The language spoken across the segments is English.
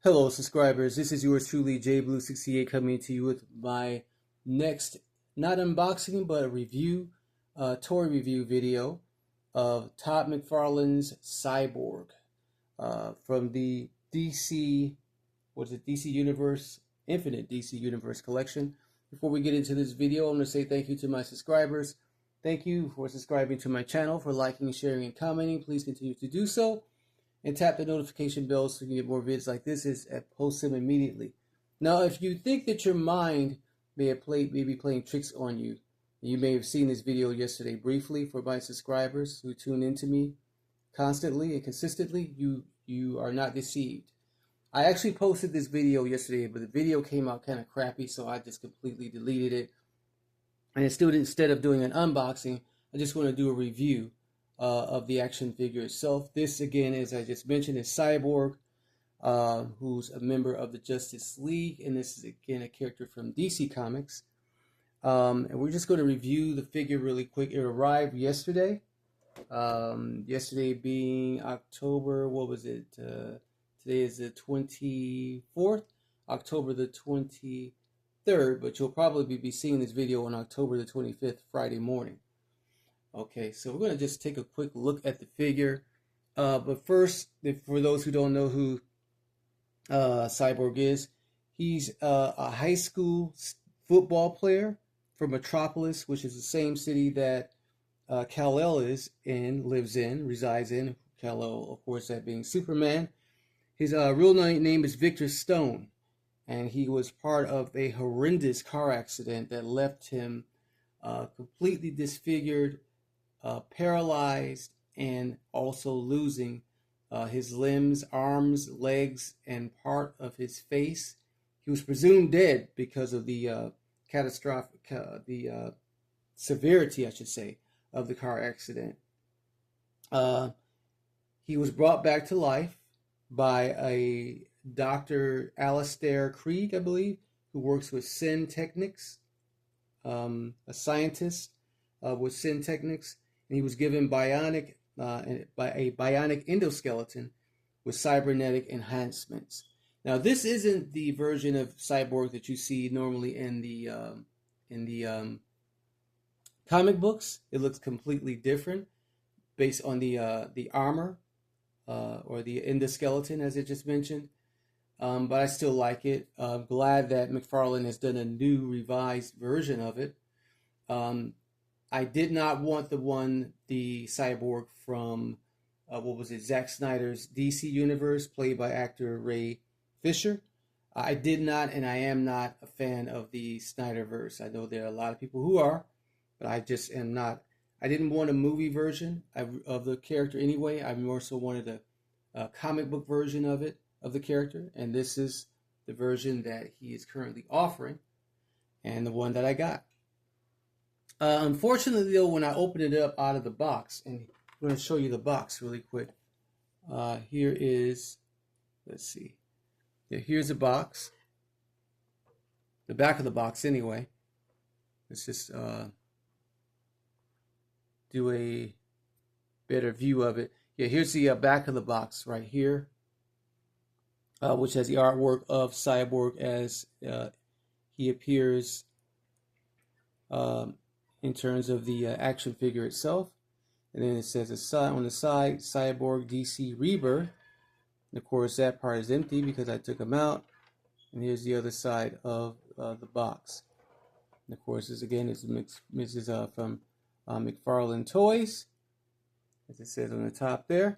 Hello, subscribers. This is yours truly, JBlue68, coming to you with my next, not unboxing, but a review, toy review video of Todd McFarlane's Cyborg from the DC, DC Universe, Infinite DC Universe collection. Before we get into this video, I'm going to say thank you to my subscribers. Thank you for subscribing to my channel, for liking, sharing, and commenting. Please continue to do so. And tap the notification bell so you can get more vids like this and post them immediately. Now, if you think that your mind may be playing tricks on you, you may have seen this video yesterday briefly. For my subscribers who tune into me constantly and consistently, you are not deceived. I actually posted this video yesterday, but the video came out kind of crappy, so I just completely deleted it. And instead of doing an unboxing, I just want to do a review of the action figure itself. This, again, as I just mentioned, is Cyborg, who's a member of the Justice League, and this is, again, a character from DC Comics. And we're just going to review the figure really quick. It arrived yesterday. Yesterday being October, what was it? Today is the 24th, October the 23rd, but you'll probably be seeing this video on October the 25th, Friday morning. Okay, so we're going to just take a quick look at the figure. But first, for those who don't know who Cyborg is, he's a high school football player from Metropolis, which is the same city that Kal-El resides in. Kal-El, of course, that being Superman. His real name is Victor Stone, and he was part of a horrendous car accident that left him completely disfigured, paralyzed, and also losing his limbs, arms, legs, and part of his face. He was presumed dead because of the severity, I should say, of the car accident. He was brought back to life by a Dr. Alistair Krieg, I believe, who works with Sin Technics, a scientist with Sin Technics. And he was given by a bionic endoskeleton with cybernetic enhancements. Now, this isn't the version of Cyborg that you see normally in the comic books. It looks completely different based on the armor or the endoskeleton, as I just mentioned. But I still like it. I'm glad that McFarlane has done a new revised version of it. I did not want the Cyborg from, Zack Snyder's DC Universe, played by actor Ray Fisher. I did not, and I am not a fan of the Snyderverse. I know there are a lot of people who are, but I just am not. I didn't want a movie version of the character anyway. I more so wanted a comic book version of the character, and this is the version that he is currently offering, and the one that I got. Unfortunately, though, when I opened it up out of the box, and I'm going to show you the box really quick. Here is, let's see. Yeah, here's the box. The back of the box, anyway. Let's just do a better view of it. Yeah, here's the back of the box right here, which has the artwork of Cyborg as he appears in terms of the action figure itself. And then it says on the side, Cyborg DC Rebirth. And of course, that part is empty because I took them out. And here's the other side of the box. And of course, this again is from McFarlane Toys, as it says on the top there.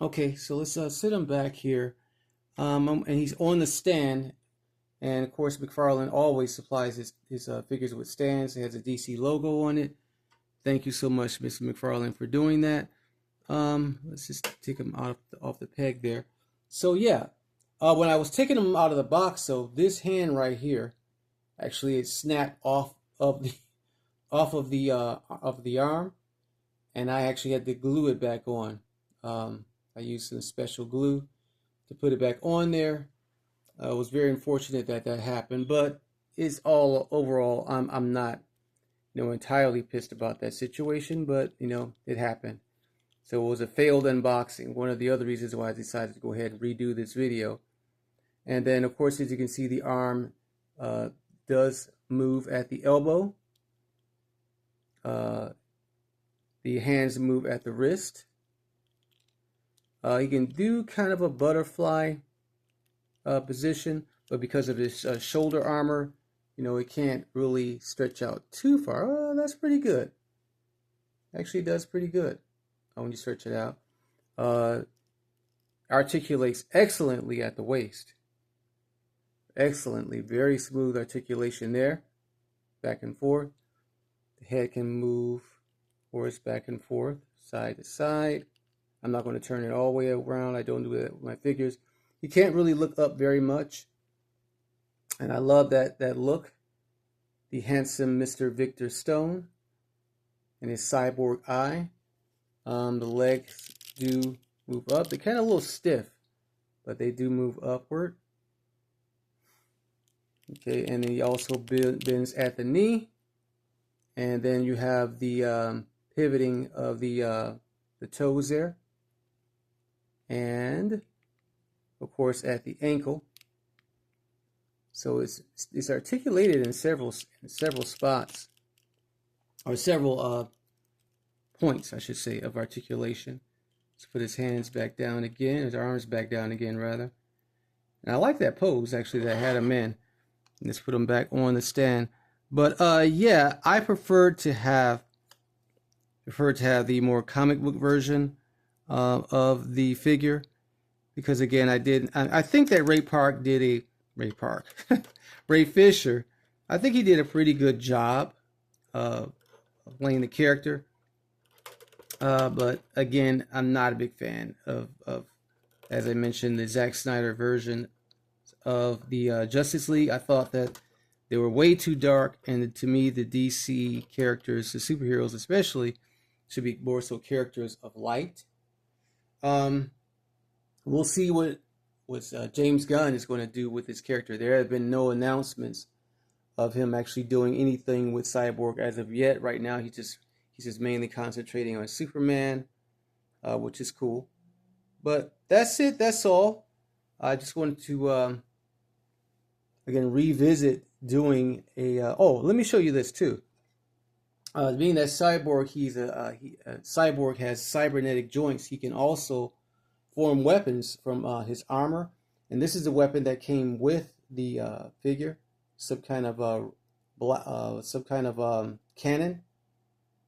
Okay, so let's sit him back here. And he's on the stand. And of course, McFarlane always supplies his figures with stands. It has a DC logo on it. Thank you so much, Mr. McFarlane, for doing that. Let's just take him off the peg there. So yeah, when I was taking him out of the box, so this hand right here, actually it snapped off of the arm, and I actually had to glue it back on. I used some special glue to put it back on there. I was very unfortunate that happened, but it's all overall. I'm not, entirely pissed about that situation, but it happened. So it was a failed unboxing. One of the other reasons why I decided to go ahead and redo this video. And then, of course, as you can see, the arm does move at the elbow. The hands move at the wrist. You can do kind of a butterfly position, but because of this shoulder armor, it can't really stretch out too far. Oh, that's pretty good. Actually, it does pretty good when you stretch it out. Articulates excellently at the waist. Excellently, very smooth articulation there, back and forth. The head can move, of course, back and forth, side to side. I'm not going to turn it all the way around. I don't do that with my figures. You can't really look up very much, and I love that look. The handsome Mr. Victor Stone and his cyborg eye. The legs do move up. They're kind of a little stiff, but they do move upward. Okay, and then he also bends at the knee, and then you have the pivoting of the toes there, and of course at the ankle. So it's articulated in several spots, or several points, I should say, of articulation. Let's put his hands back down again, his arms back down again, rather. And I like that pose actually that I had him in. Let's put them back on the stand. But yeah, I prefer to have the more comic book version of the figure, because again, I think that Ray Fisher, I think he did a pretty good job of playing the character. But again, I'm not a big fan of as I mentioned, the Zack Snyder version of the Justice League. I thought that they were way too dark, and to me, the DC characters, the superheroes especially, should be more so characters of light. We'll see what James Gunn is going to do with his character. There have been no announcements of him actually doing anything with Cyborg as of yet. Right now, he's just mainly concentrating on Superman, which is cool. But that's it. That's all. I just wanted to again revisit doing a. Oh, let me show you this too. Being that Cyborg, Cyborg has cybernetic joints. He can also form weapons from his armor, and this is the weapon that came with the figure. Some kind of cannon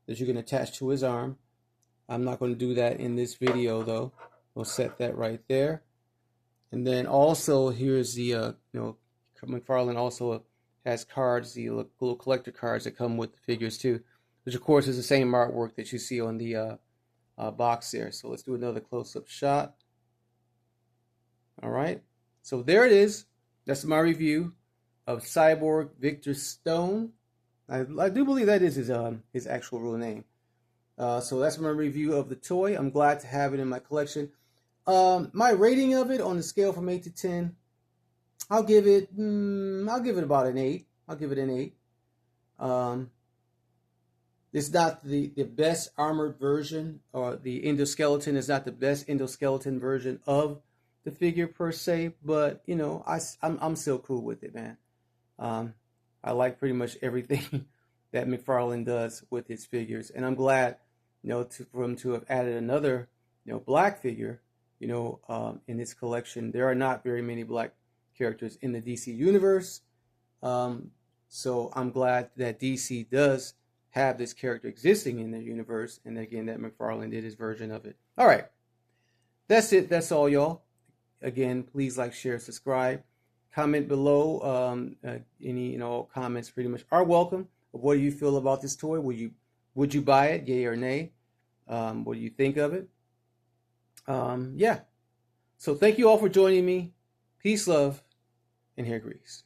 that you can attach to his arm. I'm not going to do that in this video though. We'll set that right there. And then also here's the McFarlane also has cards, the little collector cards that come with the figures too, which of course is the same artwork that you see on the box there. So let's do another close-up shot. All right, so there it is. That's my review of Cyborg Victor Stone. I do believe that is his actual real name. So that's my review of the toy. I'm glad to have it in my collection. My rating of it on the scale from 8 to 10, I'll give it about an 8. I'll give it an 8. It's not the best armored version, or the endoskeleton is not the best endoskeleton version of the figure per se, but I'm still cool with it, man. I like pretty much everything that McFarlane does with his figures, and I'm glad for him to have added another black figure in his collection. There are not very many black characters in the DC universe, so I'm glad that DC does have this character existing in the universe, and again that McFarlane did his version of it. All right, that's it. That's all, y'all. Again, please like, share, subscribe, comment below. Any and all comments pretty much are welcome. What do you feel about this toy? Would you buy it, yay or nay? What do you think of it? Yeah. So thank you all for joining me. Peace, love, and hair grease.